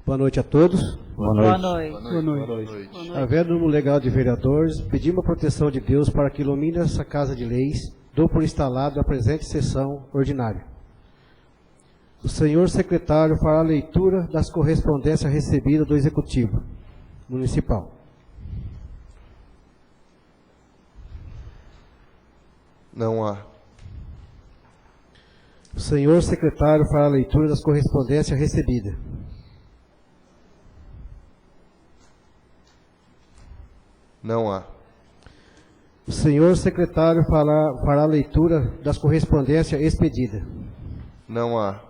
Boa noite a todos. Boa noite. Boa noite. Havendo no legal de vereadores, pedimos a proteção de Deus para que ilumine essa casa de leis, dou por instalado a presente sessão ordinária. O senhor secretário fará a leitura das correspondências recebidas do Executivo Municipal. Não há. O senhor secretário fará a leitura das correspondências recebidas. Não há. O senhor secretário fará a leitura das correspondências expedidas. Não há.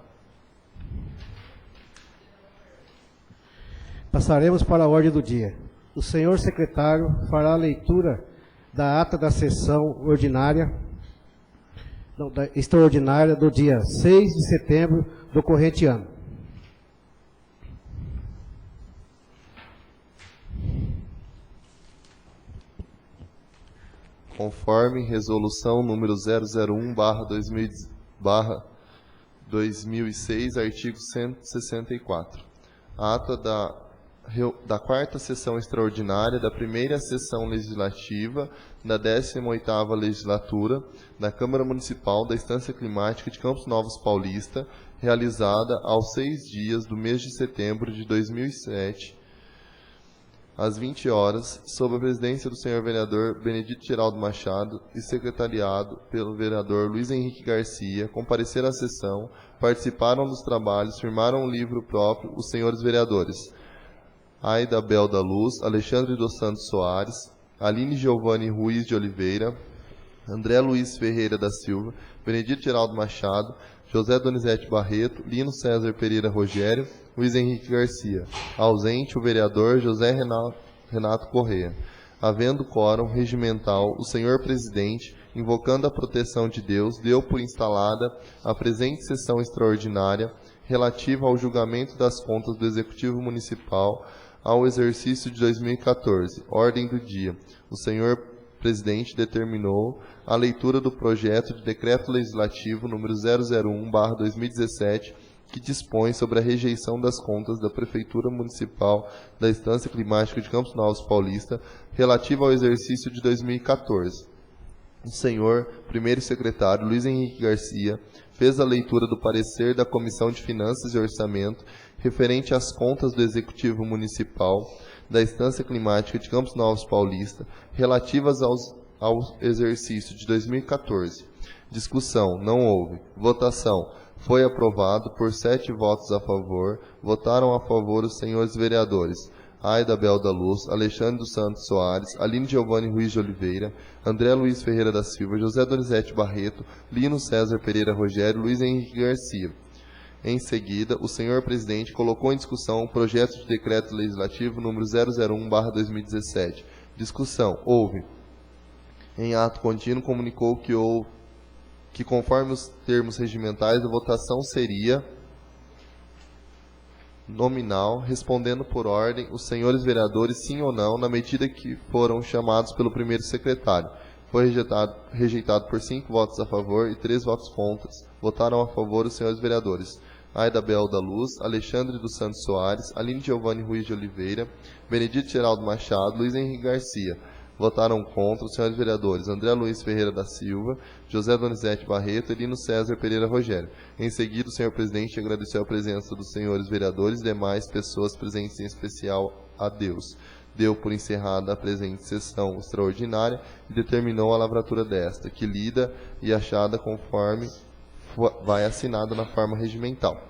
Passaremos para a ordem do dia. O senhor secretário fará a leitura da ata da sessão extraordinária do dia 6 de setembro do corrente ano. Conforme resolução número 001/2006, artigo 164. A ata da quarta sessão extraordinária da primeira sessão legislativa da 18ª legislatura da Câmara Municipal da Estância Climática de Campos Novos Paulista, realizada aos 6 dias do mês de setembro de 2007, às 20 horas, sob a presidência do senhor vereador Benedito Geraldo Machado e secretariado pelo vereador Luiz Henrique Garcia, compareceram à sessão, participaram dos trabalhos, firmaram um livro próprio os senhores vereadores Aida Bel da Luz, Alexandre dos Santos Soares, Aline Giovanni Ruiz de Oliveira, André Luiz Ferreira da Silva, Benedito Geraldo Machado, José Donizete Barreto, Lino César Pereira Rogério, Luiz Henrique Garcia. Ausente o vereador José Renato Corrêa. Havendo quórum regimental, o senhor presidente, invocando a proteção de Deus, deu por instalada a presente sessão extraordinária relativa ao julgamento das contas do Executivo Municipal ao exercício de 2014. Ordem do dia. O senhor presidente determinou a leitura do projeto de decreto legislativo número 001/2017, que dispõe sobre a rejeição das contas da Prefeitura Municipal da Estância Climática de Campos Novos Paulista, relativa ao exercício de 2014. O senhor primeiro secretário Luiz Henrique Garcia fez a leitura do parecer da Comissão de Finanças e Orçamento referente às contas do Executivo Municipal da Estância Climática de Campos Novos Paulista, relativas ao exercício de 2014. Discussão. Não houve. Votação. Foi aprovado por 7 votos a favor. Votaram a favor os senhores vereadores Aida Bel da Luz, Alexandre dos Santos Soares, Aline Giovanni Ruiz de Oliveira, André Luiz Ferreira da Silva, José Donizete Barreto, Lino César Pereira Rogério, Luiz Henrique Garcia. Em seguida, o senhor presidente colocou em discussão o projeto de decreto legislativo número 001/2017. Discussão. Houve. Em ato contínuo, comunicou que conforme os termos regimentais, a votação seria nominal, respondendo por ordem os senhores vereadores sim ou não, na medida que foram chamados pelo primeiro secretário. Foi rejeitado por 5 votos a favor e 3 votos contra. Votaram a favor os senhores vereadores Aida Bel da Luz, Alexandre dos Santos Soares, Aline Giovanni Ruiz de Oliveira, Benedito Geraldo Machado, Luiz Henrique Garcia. Votaram contra os senhores vereadores André Luiz Ferreira da Silva, José Donizete Barreto e Lino César Pereira Rogério. Em seguida, o senhor presidente agradeceu a presença dos senhores vereadores e demais pessoas presentes, em especial a Deus. Deu por encerrada a presente sessão extraordinária e determinou a lavratura desta, que lida e achada conforme vai assinada na forma regimental.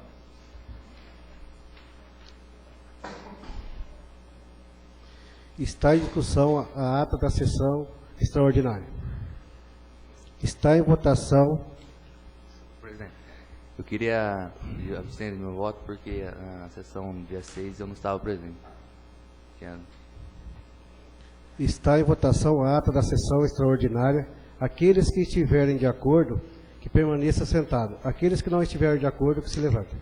Está em discussão a ata da sessão extraordinária. Está em votação. Presidente, eu queria abster do meu voto porque a sessão dia 6 eu não estava presente. Está em votação a ata da sessão extraordinária. Aqueles que estiverem de acordo, que permaneçam sentados. Aqueles que não estiverem de acordo, que se levantem.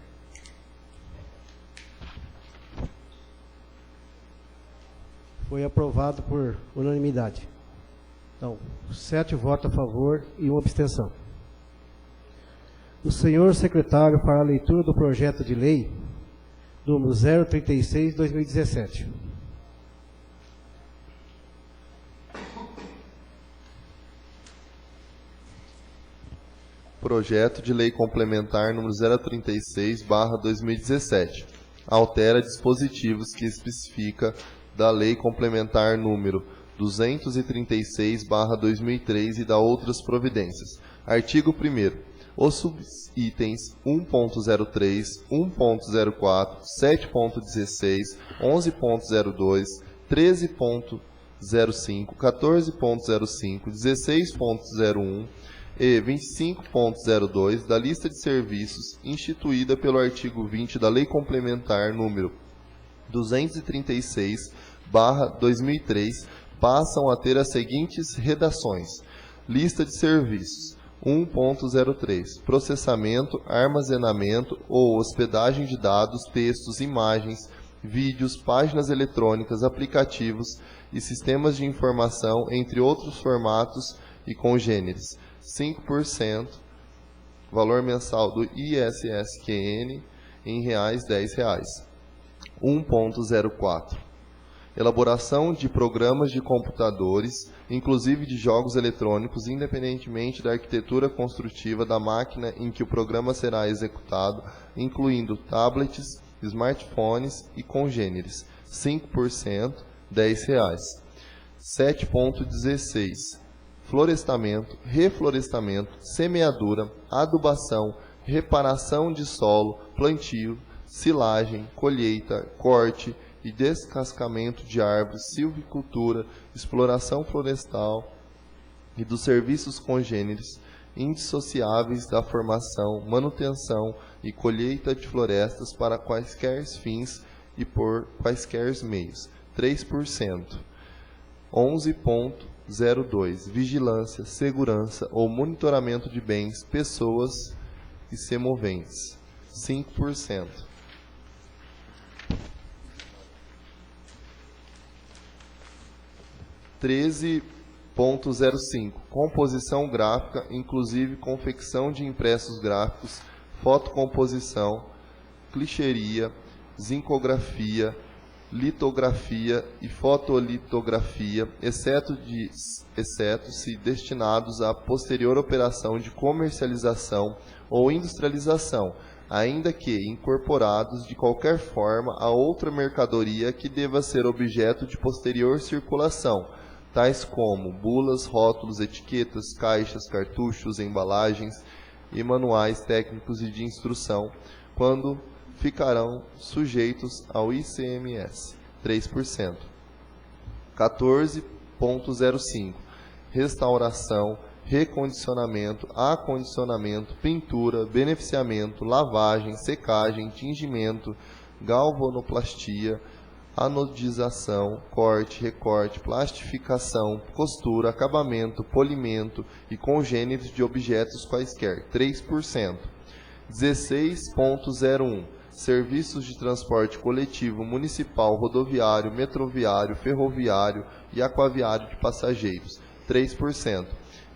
Foi aprovado por unanimidade. Então, 7 votos a favor e 1 abstenção. O senhor secretário fará a leitura do projeto de lei número 036/2017. Projeto de Lei Complementar número 036/2017. Altera dispositivos que especifica da Lei Complementar número 236/2003 e da outras providências. Artigo 1º. Os subitens 1.03, 1.04, 7.16, 11.02, 13.05, 14.05, 16.01 e 25.02 da lista de serviços instituída pelo artigo 20 da Lei Complementar número 236/2003 passam a ter as seguintes redações: lista de serviços 1.03 processamento, armazenamento ou hospedagem de dados, textos, imagens, vídeos, páginas eletrônicas, aplicativos e sistemas de informação, entre outros formatos e congêneres. 5%, valor mensal do ISSQN em reais, R$10. 1.04, elaboração de programas de computadores, inclusive de jogos eletrônicos, independentemente da arquitetura construtiva da máquina em que o programa será executado, incluindo tablets, smartphones e congêneres. 5%, R$10. 7.16, florestamento, reflorestamento, semeadura, adubação, reparação de solo, plantio, silagem, colheita, corte e descascamento de árvores, silvicultura, exploração florestal e dos serviços congêneres, indissociáveis da formação, manutenção e colheita de florestas para quaisquer fins e por quaisquer meios. 3%. 11.02, vigilância, segurança ou monitoramento de bens, pessoas e semoventes. 5%. 13.05, composição gráfica, inclusive confecção de impressos gráficos, fotocomposição, clicheria, zincografia, litografia e fotolitografia, exceto se destinados à posterior operação de comercialização ou industrialização, ainda que incorporados de qualquer forma a outra mercadoria que deva ser objeto de posterior circulação, tais como bulas, rótulos, etiquetas, caixas, cartuchos, embalagens e manuais técnicos e de instrução, quando ficarão sujeitos ao ICMS. 3%. 14.05, restauração, recondicionamento, acondicionamento, pintura, beneficiamento, lavagem, secagem, tingimento, galvanoplastia, anodização, corte, recorte, plastificação, costura, acabamento, polimento e congêneres de objetos quaisquer. 3%. 16.01, serviços de transporte coletivo, municipal, rodoviário, metroviário, ferroviário e aquaviário de passageiros. 3%.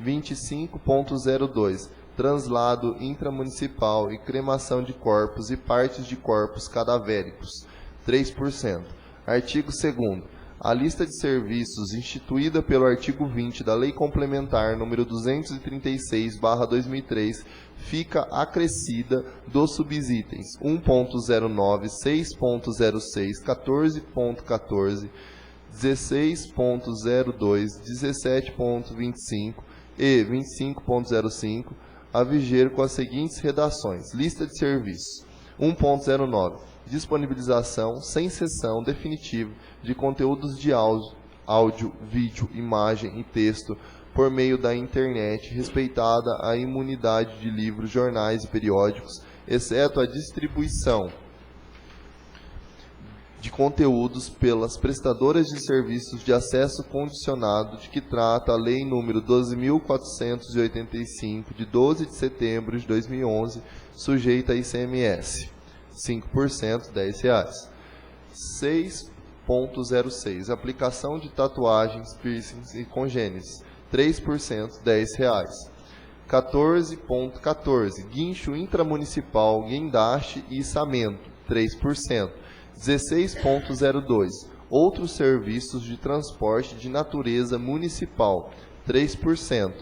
25.02, translado intramunicipal e cremação de corpos e partes de corpos cadavéricos. 3%. Artigo 2º. A lista de serviços instituída pelo artigo 20 da Lei Complementar número 236/2003 fica acrescida dos subitens 1.09, 6.06, 14.14, 16.02, 17.25 e 25.05, a viger com as seguintes redações: lista de serviços. 1.09, disponibilização sem cessão definitiva de conteúdos de áudio, vídeo, imagem e texto por meio da internet, respeitada a imunidade de livros, jornais e periódicos, exceto a distribuição de conteúdos pelas prestadoras de serviços de acesso condicionado de que trata a Lei nº 12.485, de 12 de setembro de 2011, sujeita a ICMS. 5%, R$10. 6.06, aplicação de tatuagens, piercings e congêneres. 3%, R$10. 14.14, guincho intramunicipal, guindaste e içamento. 3%. 16.02. Outros serviços de transporte de natureza municipal, 3%.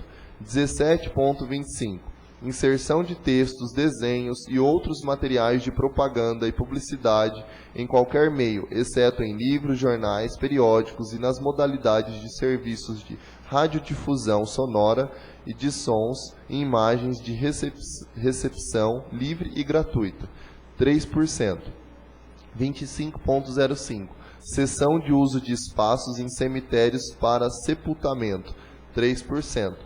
17.25. Inserção de textos, desenhos e outros materiais de propaganda e publicidade em qualquer meio, exceto em livros, jornais, periódicos e nas modalidades de serviços de radiodifusão sonora e de sons e imagens de recepção livre e gratuita, 3%. 25.05. Cessão de uso de espaços em cemitérios para sepultamento, 3%.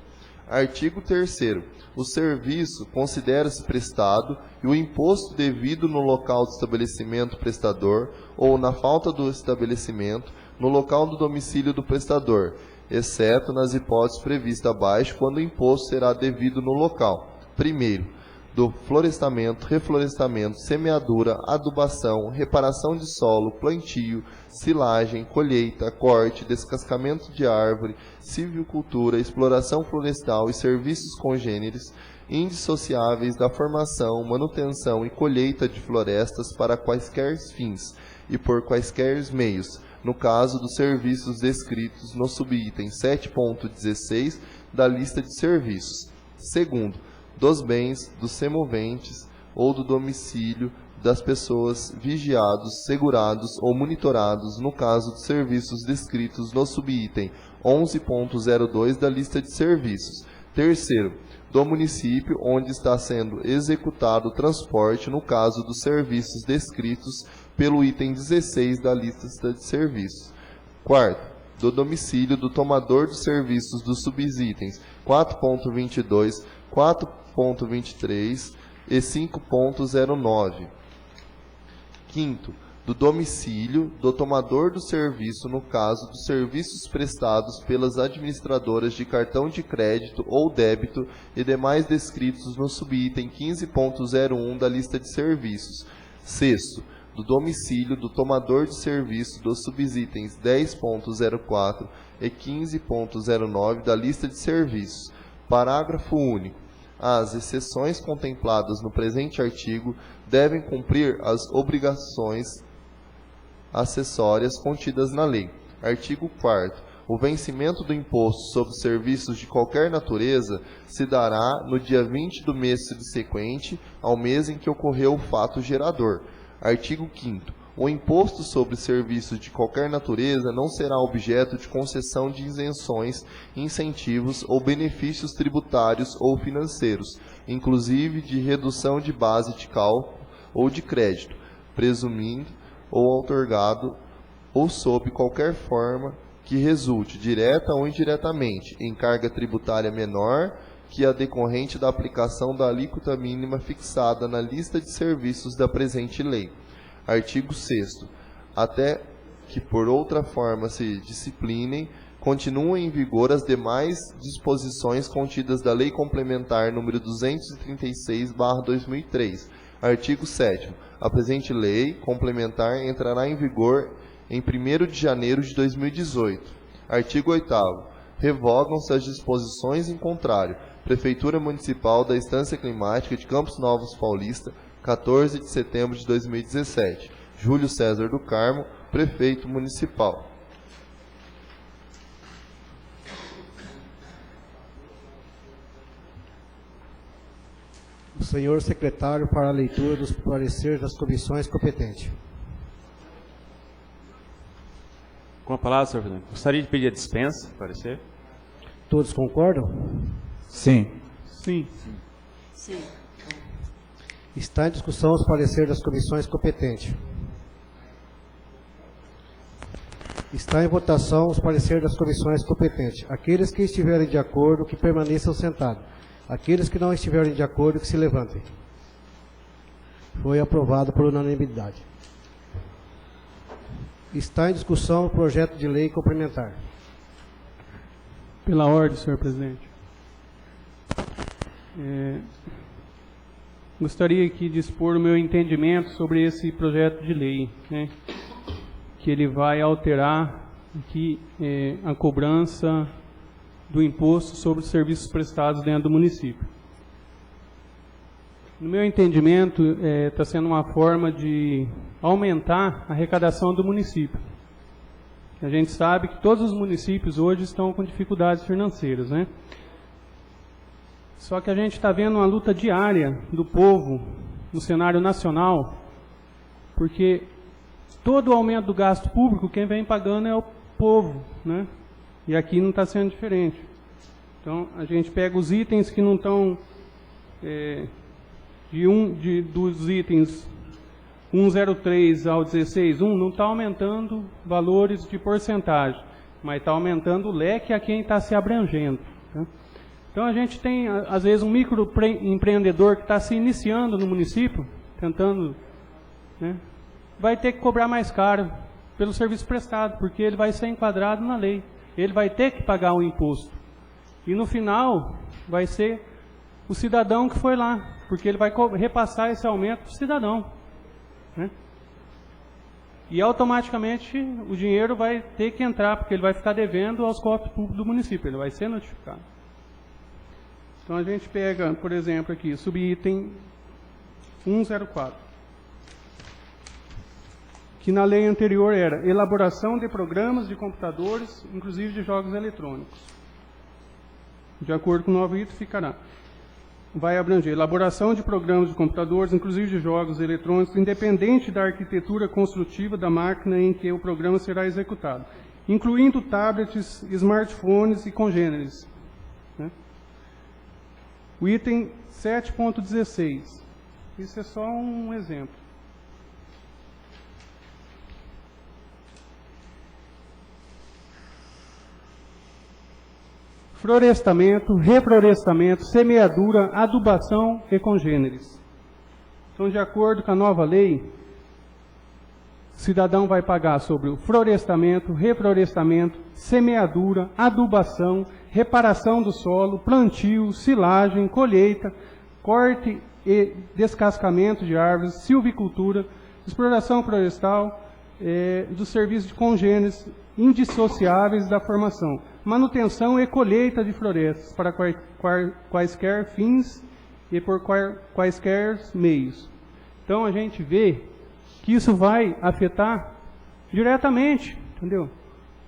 Artigo 3º. O serviço considera-se prestado e o imposto devido no local do estabelecimento prestador ou, na falta do estabelecimento, no local do domicílio do prestador, exceto nas hipóteses previstas abaixo, quando o imposto será devido no local. Primeiro, do florestamento, reflorestamento, semeadura, adubação, reparação de solo, plantio, silagem, colheita, corte, descascamento de árvore, silvicultura, exploração florestal e serviços congêneres, indissociáveis da formação, manutenção e colheita de florestas para quaisquer fins e por quaisquer meios, no caso dos serviços descritos no subitem 7.16 da lista de serviços. Segundo, dos bens, dos semoventes ou do domicílio das pessoas vigiados, segurados ou monitorados, no caso dos serviços descritos no subitem 11.02 da lista de serviços. Terceiro, do município onde está sendo executado o transporte, no caso dos serviços descritos pelo item 16 da lista de serviços. Quarto, do domicílio do tomador de serviços dos subitens 4.22, 4.23 e 5.09. Quinto, do domicílio do tomador do serviço no caso dos serviços prestados pelas administradoras de cartão de crédito ou débito e demais descritos no subitem 15.01 da lista de serviços. Sexto, do domicílio do tomador de serviço dos subitens 10.04 e 15.09 da lista de serviços. Parágrafo único. As exceções contempladas no presente artigo devem cumprir as obrigações acessórias contidas na lei. Artigo 4º. O vencimento do imposto sobre serviços de qualquer natureza se dará no dia 20 do mês subsequente ao mês em que ocorreu o fato gerador. Artigo 5º. O imposto sobre serviços de qualquer natureza não será objeto de concessão de isenções, incentivos ou benefícios tributários ou financeiros, inclusive de redução de base de cálculo ou de crédito, presumindo ou outorgado ou sob qualquer forma que resulte, direta ou indiretamente, em carga tributária menor que a decorrente da aplicação da alíquota mínima fixada na lista de serviços da presente lei. Artigo 6º. Até que por outra forma se disciplinem, continuam em vigor as demais disposições contidas da Lei Complementar nº 236/2003. Artigo 7º. A presente Lei Complementar entrará em vigor em 1º de janeiro de 2018. Artigo 8º. Revogam-se as disposições em contrário. Prefeitura Municipal da Estância Climática de Campos Novos Paulista, 14 de setembro de 2017. Júlio César do Carmo, Prefeito Municipal. O senhor secretário para a leitura dos pareceres das comissões competentes. Com a palavra, senhor presidente. Gostaria de pedir a dispensa, parecer. Todos concordam? Sim. Sim. Sim. Está em discussão os pareceres das comissões competentes. Está em votação os pareceres das comissões competentes. Aqueles que estiverem de acordo, que permaneçam sentados. Aqueles que não estiverem de acordo, que se levantem. Foi aprovado por unanimidade. Está em discussão o projeto de lei complementar. Pela ordem, senhor presidente. Gostaria aqui de expor o meu entendimento sobre esse projeto de lei, né, que ele vai alterar aqui a cobrança do imposto sobre os serviços prestados dentro do município. No meu entendimento, está sendo uma forma de aumentar a arrecadação do município. A gente sabe que todos os municípios hoje estão com dificuldades financeiras, né? Só que a gente está vendo uma luta diária do povo no cenário nacional, porque todo o aumento do gasto público, quem vem pagando é o povo, né? E aqui não está sendo diferente. Então, a gente pega os itens que não estão... dos itens 103 ao 16.1, não está aumentando valores de porcentagem, mas está aumentando o leque a quem está se abrangendo. Tá? Então, a gente tem, às vezes, um microempreendedor que está se iniciando no município, tentando, né, vai ter que cobrar mais caro pelo serviço prestado, porque ele vai ser enquadrado na lei. Ele vai ter que pagar o imposto. E, no final, vai ser o cidadão que foi lá, porque ele vai repassar esse aumento para o cidadão. Né? E automaticamente o dinheiro vai ter que entrar, porque ele vai ficar devendo aos cofres públicos do município, ele vai ser notificado. Então a gente pega, por exemplo, aqui, subitem 104, que na lei anterior era elaboração de programas de computadores, inclusive de jogos eletrônicos. De acordo com o novo item, ficará. Vai abranger elaboração de programas de computadores, inclusive de jogos eletrônicos, independente da arquitetura construtiva da máquina em que o programa será executado, incluindo tablets, smartphones e congêneres. Né? O item 7.16. Isso é só um exemplo. Florestamento, reflorestamento, semeadura, adubação e congêneres. Então, de acordo com a nova lei, o cidadão vai pagar sobre o florestamento, reflorestamento, semeadura, adubação, reparação do solo, plantio, silagem, colheita, corte e descascamento de árvores, silvicultura, exploração florestal, dos serviços de congêneres indissociáveis da formação, manutenção e colheita de florestas para quaisquer fins e por quaisquer meios. Então a gente vê que isso vai afetar diretamente, entendeu?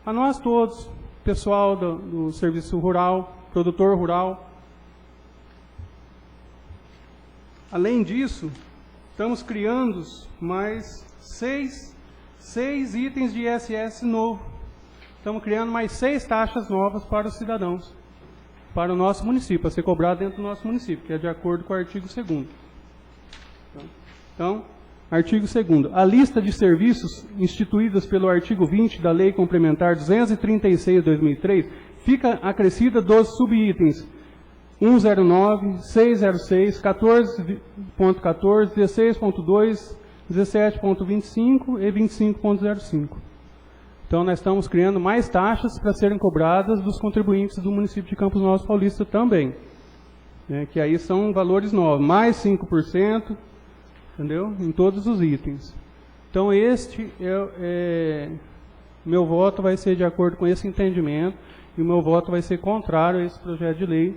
A nós todos, pessoal do serviço rural, produtor rural. Além disso, estamos criando mais seis itens de ISS novo. Estamos criando mais 6 taxas novas para os cidadãos, para o nosso município, a ser cobrado dentro do nosso município, que é de acordo com o artigo 2º. Então, artigo 2º. A lista de serviços instituídas pelo artigo 20 da Lei Complementar 236 de 2003 fica acrescida dos subitens 109, 606, 14.14, 16.2, 17.25 e 25.05. Então, nós estamos criando mais taxas para serem cobradas dos contribuintes do município de Campos Novos Paulista também. Né, que aí são valores novos, mais 5%, entendeu? Em todos os itens. Então, meu voto vai ser de acordo com esse entendimento, e o meu voto vai ser contrário a esse projeto de lei,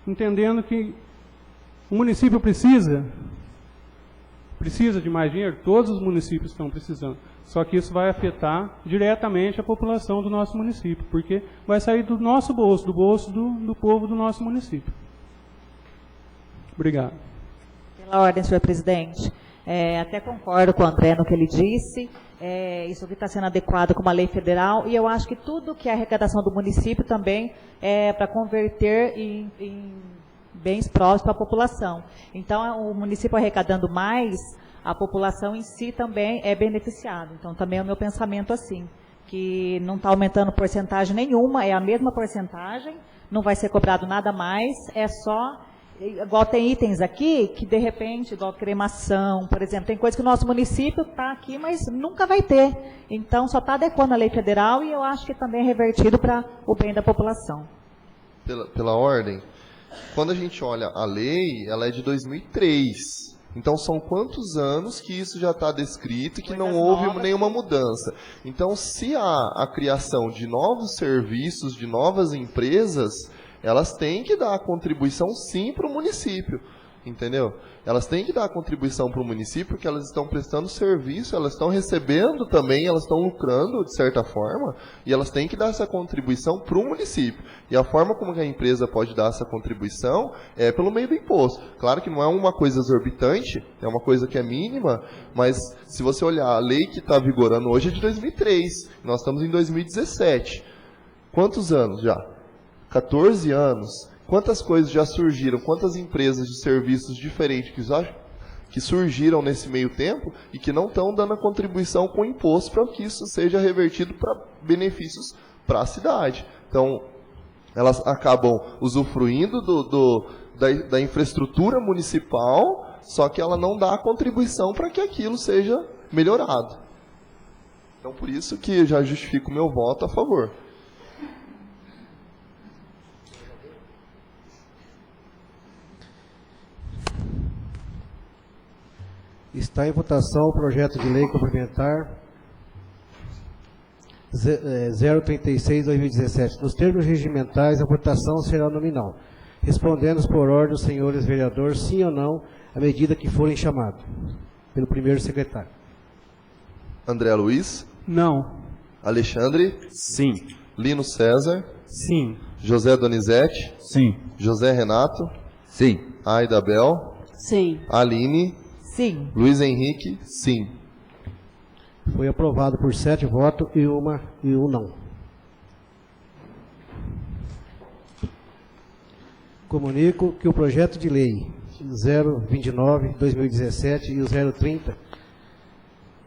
entendendo que o município precisa de mais dinheiro, todos os municípios estão precisando. Só que isso vai afetar diretamente a população do nosso município, porque vai sair do nosso bolso, do bolso do povo do nosso município. Obrigado. Pela ordem, senhor presidente. Até concordo com o André no que ele disse. Isso aqui está sendo adequado com uma lei federal, e eu acho que tudo que é arrecadação do município também é para converter em bens próximos para a população. Então, o município arrecadando mais, a população em si também é beneficiada. Então, também é o meu pensamento assim, que não está aumentando porcentagem nenhuma, é a mesma porcentagem, não vai ser cobrado nada mais, é só, igual tem itens aqui, que de repente, igual cremação, por exemplo, tem coisa que o nosso município está aqui, mas nunca vai ter. Então, só está adequando a lei federal, e eu acho que também é revertido para o bem da população. Pela ordem, quando a gente olha a lei, ela é de 2003. Então, são quantos anos que isso já está descrito e que não houve nenhuma mudança? Então, se há a criação de novos serviços, de novas empresas, elas têm que dar a contribuição, sim, para o município. entendeu? Elas têm que dar a contribuição para o município, porque elas estão prestando serviço, elas estão recebendo também, elas estão lucrando de certa forma, e elas têm que dar essa contribuição para o município. E a forma como a empresa pode dar essa contribuição é pelo meio do imposto. Claro que não é uma coisa exorbitante, é uma coisa que é mínima, mas se você olhar, a lei que está vigorando hoje é de 2003, nós estamos em 2017. Quantos anos já? 14 anos. Quantas coisas já surgiram, quantas empresas de serviços diferentes que surgiram nesse meio tempo e que não estão dando a contribuição com imposto para que isso seja revertido para benefícios para a cidade. Então, elas acabam usufruindo da infraestrutura municipal, só que ela não dá a contribuição para que aquilo seja melhorado. Então, por isso que eu já justifico o meu voto a favor. Está em votação o projeto de lei complementar 036/2017. Nos termos regimentais, a votação será nominal, respondendo por ordem os senhores vereadores, sim ou não, à medida que forem chamados, pelo primeiro secretário. André Luiz? Não. Alexandre? Sim. Lino César? Sim. José Donizete? Sim. José Renato? Sim. Aida Bel? Sim. Aline? Sim. Luiz Henrique? Sim. Foi aprovado por 7 votos e um não. Comunico que o projeto de lei 029/2017 e o 030,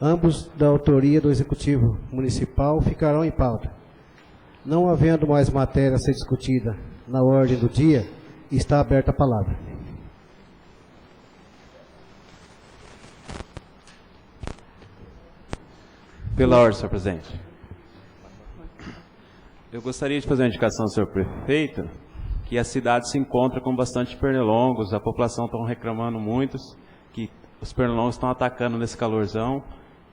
ambos da autoria do Executivo Municipal, ficarão em pauta. Não havendo mais matéria a ser discutida na ordem do dia, está aberta a palavra. Pela ordem, senhor presidente. Eu gostaria de fazer uma indicação ao senhor prefeito, que a cidade se encontra com bastante pernilongos, a população está reclamando muitos, que os pernilongos estão atacando nesse calorzão.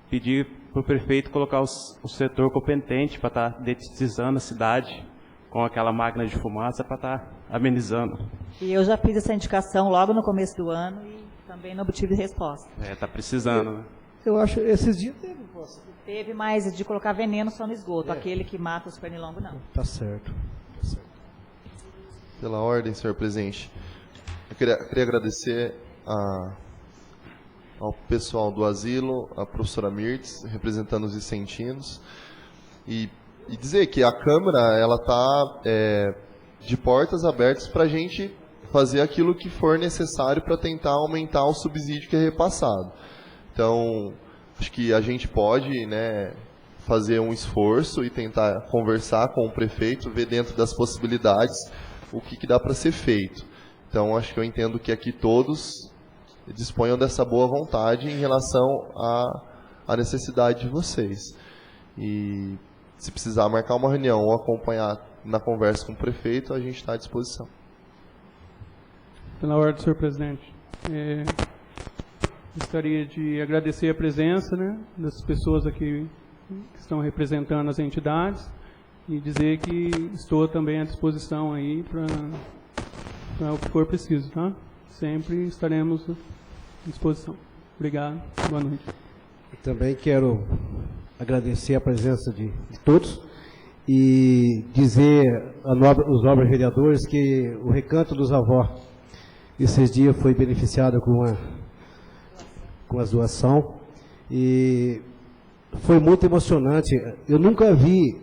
Pedir para o prefeito colocar o setor competente para estar detetizando a cidade com aquela máquina de fumaça para estar amenizando. E eu já fiz essa indicação logo no começo do ano e também não obtive resposta. Está precisando, né? Eu acho esses dias teve, posso. Teve, mas de colocar veneno só no esgoto. Aquele que mata os pernilongos, não. Tá certo. Pela ordem, senhor presidente. Eu queria agradecer ao pessoal do asilo, a professora Mirtz, representando os vicentinos, e dizer que a Câmara ela está de portas abertas para a gente fazer aquilo que for necessário para tentar aumentar o subsídio que é repassado. Então, acho que a gente pode, né, fazer um esforço e tentar conversar com o prefeito, ver dentro das possibilidades o que dá para ser feito. Então, acho que eu entendo que aqui todos disponham dessa boa vontade em relação à necessidade de vocês. E se precisar marcar uma reunião ou acompanhar na conversa com o prefeito, a gente está à disposição. Pela ordem, senhor presidente. Gostaria de agradecer a presença, né, das pessoas aqui que estão representando as entidades e dizer que estou também à disposição aí para o que for preciso, tá? Sempre estaremos à disposição. Obrigado. Boa noite. Também quero agradecer a presença de todos e dizer aos nobres vereadores que o Recanto dos Avós esses dias foi beneficiado com as doações e foi muito emocionante. Eu nunca vi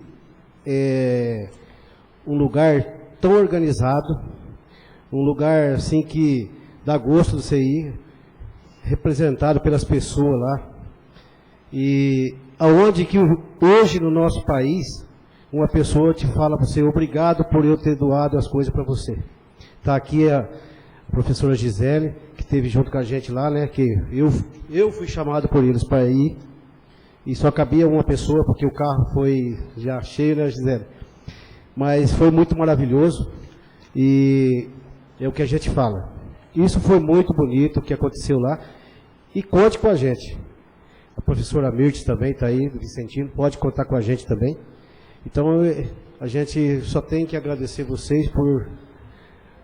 um lugar tão organizado, um lugar assim que dá gosto de você ir, representado pelas pessoas lá. E aonde que hoje no nosso país uma pessoa te fala para você, obrigado por eu ter doado as coisas para você. Está aqui a professora Gisele, que esteve junto com a gente lá, né? Que eu fui chamado por eles para ir e só cabia uma pessoa porque o carro foi já cheio, né, Gisele? Mas foi muito maravilhoso e é o que a gente fala. Isso foi muito bonito o que aconteceu lá e conte com a gente. A professora Mirtz também está aí, do Vicentino, pode contar com a gente também. Então a gente só tem que agradecer vocês por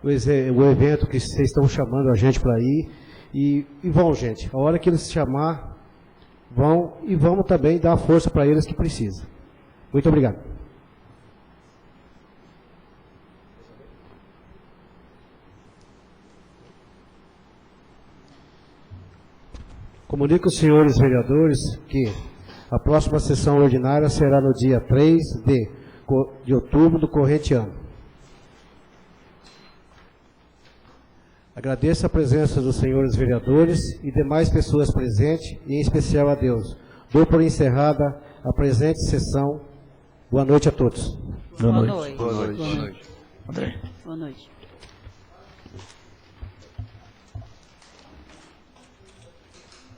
o evento que vocês estão chamando a gente para ir. E vão, gente. A hora que eles chamar, vão e vamos também dar a força para eles que precisam. Muito obrigado. Comunico aos senhores vereadores que a próxima sessão ordinária será no dia 3 de outubro do corrente ano. Agradeço a presença dos senhores vereadores e demais pessoas presentes, e em especial a Deus. Dou por encerrada a presente sessão. Boa noite a todos. Boa noite. Boa noite. André. Boa noite.